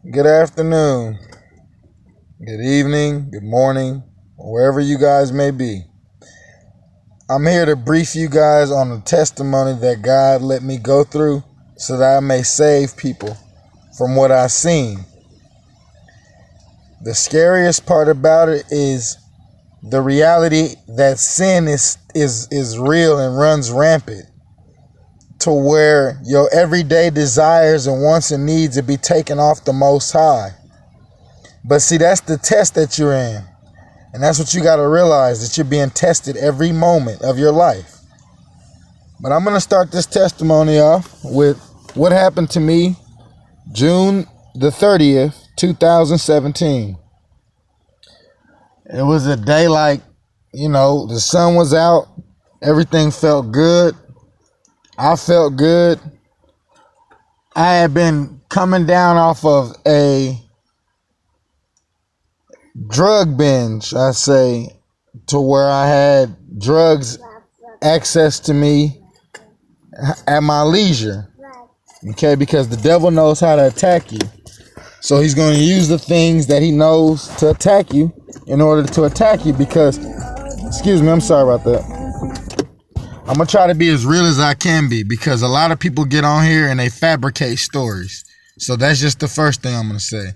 Good afternoon, good evening, good morning, wherever you guys may be. I'm here to brief you guys on the testimony that God let me go through so that I may save people from what I've seen. The scariest part about it is the reality that sin is real and runs rampant to where your everyday desires and wants and needs will be taken off the Most High. But see, that's the test that you're in. And that's what you got to realize, that you're being tested every moment of your life. But I'm going to start this testimony off with what happened to me June the 30th, 2017. It was a day like, the sun was out. Everything felt good. I felt good. I had been coming down off of a drug binge, I say, to where I had drugs access to me at my leisure. Okay, because the devil knows how to attack you. So he's going to use the things that he knows to attack you in order to attack you because, excuse me, I'm sorry about that. I'm going to try to be as real as I can be because a lot of people get on here and they fabricate stories. So that's just the first thing I'm going to say.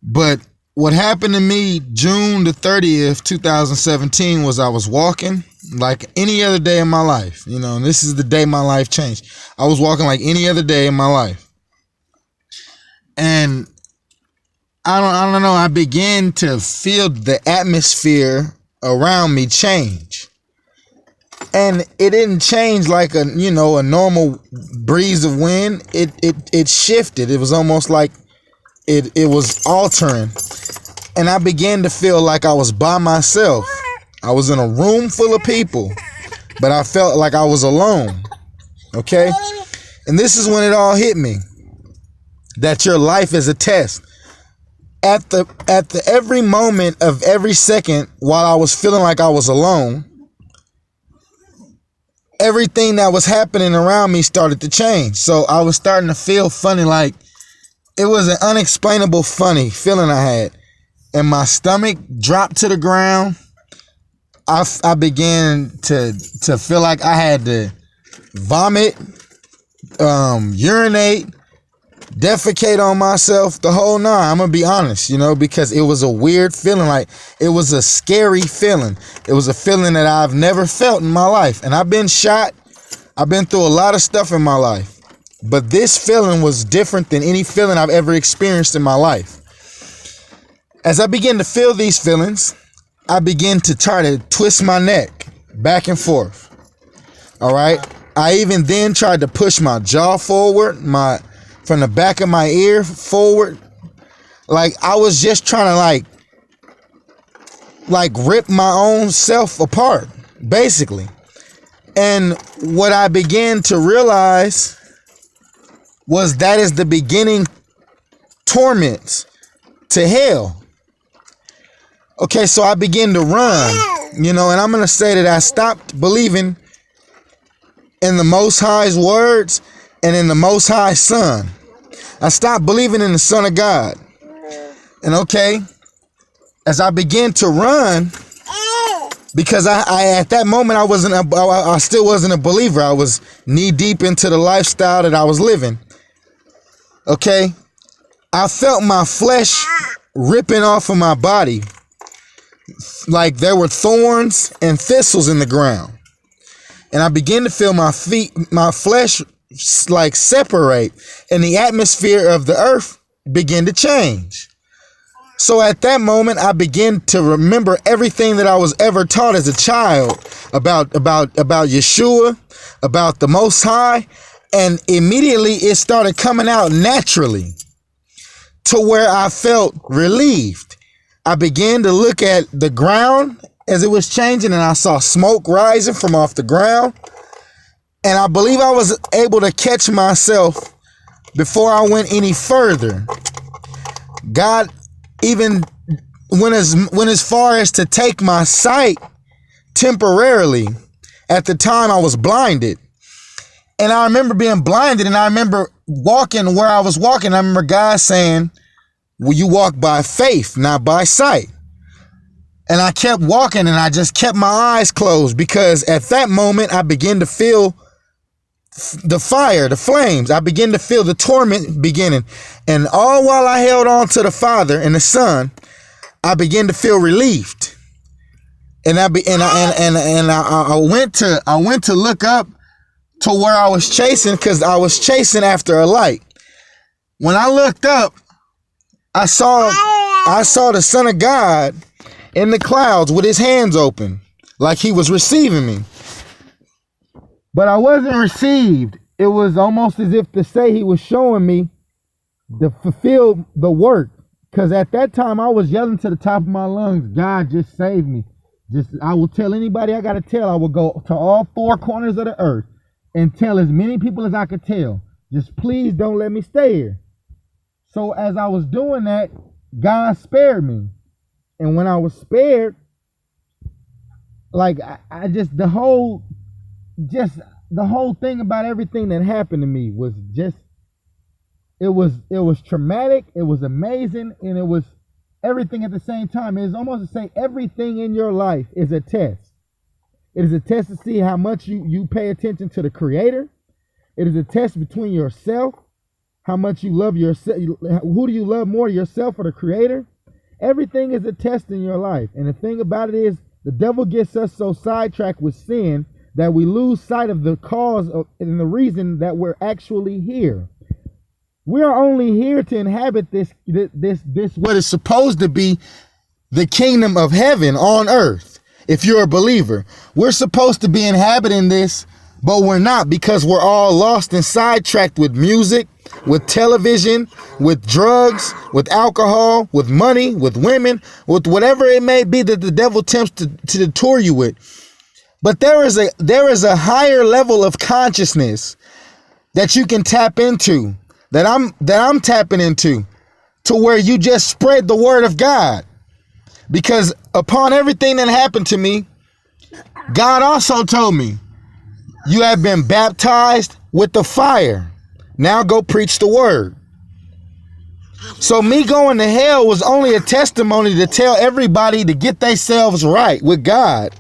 But what happened to me June the 30th, 2017 was I was walking like any other day in my life. And this is the day my life changed. I was walking like any other day in my life. And I don't know, I began to feel the atmosphere around me change. And it didn't change like a normal breeze of wind. It shifted. It was almost like it was altering. And I began to feel like I was by myself. I was in a room full of people, but I felt like I was alone. Okay? And this is when it all hit me. That your life is a test. At the every moment of every second while I was feeling like I was alone, everything that was happening around me started to change. So I was starting to feel funny, like it was an unexplainable funny feeling I had. And my stomach dropped to the ground. I began to feel like I had to vomit, urinate, defecate on myself, the whole nine. I'm gonna be honest, because it was a weird feeling. Like it was a scary feeling. It was a feeling that I've never felt in my life. And I've been shot. I've been through a lot of stuff in my life. But this feeling was different than any feeling I've ever experienced in my life. As I began to feel these feelings, I began to try to twist my neck back and forth. All right. I even then tried to push my jaw forward, from the back of my ear forward. Like I was just trying to like rip my own self apart, basically. And what I began to realize was that is the beginning torments to hell. Okay, so I began to run, and I'm going to say that I stopped believing in the Most High's words and in the Most High's Son. I stopped believing in the Son of God. And okay, as I began to run, because I at that moment I still wasn't a believer. I was knee deep into the lifestyle that I was living. Okay, I felt my flesh ripping off of my body like there were thorns and thistles in the ground. And I began to feel my flesh like separate, and the atmosphere of the earth began to change. So at that moment, I began to remember everything that I was ever taught as a child about Yeshua, about the Most High, and immediately it started coming out naturally to where I felt relieved. I began to look at the ground as it was changing, and I saw smoke rising from off the ground. And I believe I was able to catch myself before I went any further. God even went as far as to take my sight temporarily. At the time I was blinded. And I remember being blinded, and I remember walking where I was walking. I remember God saying, well, you walk by faith, not by sight. And I kept walking, and I just kept my eyes closed, because at that moment I began to feel the fire, the flames. I began to feel the torment beginning. And all while I held on to the Father and the Son, I began to feel relieved. And I went to look up to where I was chasing, because I was chasing after a light. When I looked up, I saw the Son of God in the clouds with his hands open, like he was receiving me. But I wasn't received. It was almost as if to say he was showing me to fulfill the work. Because at that time I was yelling to the top of my lungs, God, just save me. I will tell anybody I got to tell. I will go to all four corners of the earth and tell as many people as I could tell. Just please don't let me stay here. So as I was doing that, God spared me. And when I was spared, like the whole thing about everything that happened to me was just, it was traumatic, it was amazing, and it was everything at the same time. It's almost to say everything in your life is a test. It is a test to see how much you pay attention to the Creator. It is a test between yourself, how much you love yourself. Who do you love more, yourself or the Creator? Everything is a test in your life. And the thing about it is, the devil gets us so sidetracked with sin that we lose sight of the cause and the reason that we're actually here. We are only here to inhabit this what is supposed to be the kingdom of heaven on earth. If you're a believer, we're supposed to be inhabiting this, but we're not, because we're all lost and sidetracked with music, with television, with drugs, with alcohol, with money, with women, with whatever it may be that the devil attempts to detour you with. But there is a higher level of consciousness that you can tap into, that I'm tapping into, to where you just spread the word of God. Because upon everything that happened to me, God also told me, you have been baptized with the fire. Now go preach the word. So me going to hell was only a testimony to tell everybody to get themselves right with God.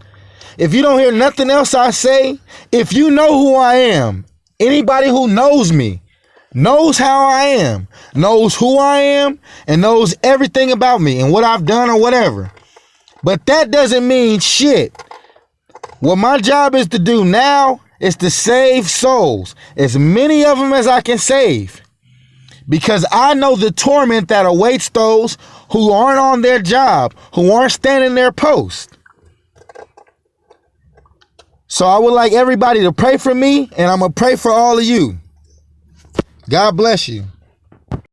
If you don't hear nothing else I say, if you know who I am, anybody who knows me, knows how I am, knows who I am, and knows everything about me and what I've done or whatever. But that doesn't mean shit. What my job is to do now is to save souls, as many of them as I can save. Because I know the torment that awaits those who aren't on their job, who aren't standing their post. So I would like everybody to pray for me, and I'm going to pray for all of you. God bless you.